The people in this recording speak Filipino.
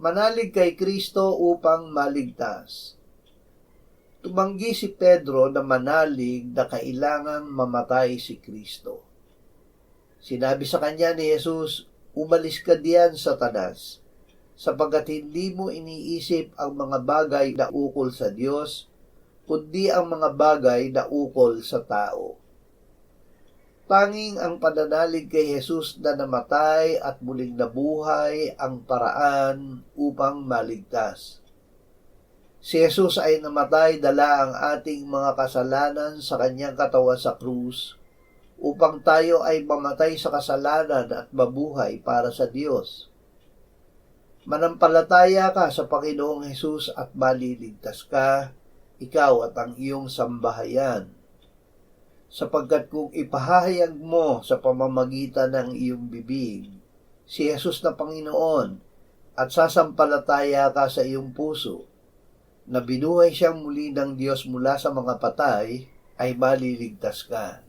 Manalig kay Kristo upang maligtas. Tumanggi si Pedro na manalig na kailangang mamatay si Kristo. Sinabi sa kanya ni Jesus, "Umalis ka diyan, Satanas, sapagkat hindi mo iniisip ang mga bagay na ukol sa Diyos, kundi ang mga bagay na ukol sa tao." Tanging ang pananalig kay Jesus na namatay at muling nabuhay ang paraan upang maligtas. Si Jesus ay namatay dala ang ating mga kasalanan sa kanyang katawan sa krus, upang tayo ay mamatay sa kasalanan at mabuhay para sa Diyos. Manampalataya ka sa Panginoong Jesus at maliligtas ka, ikaw at ang iyong sambahayan. Sapagkat kung ipahahayag mo sa pamamagitan ng iyong bibig si Jesus na Panginoon at sasampalataya ka sa iyong puso na binuhay siyang muli ng Diyos mula sa mga patay, ay maliligtas ka.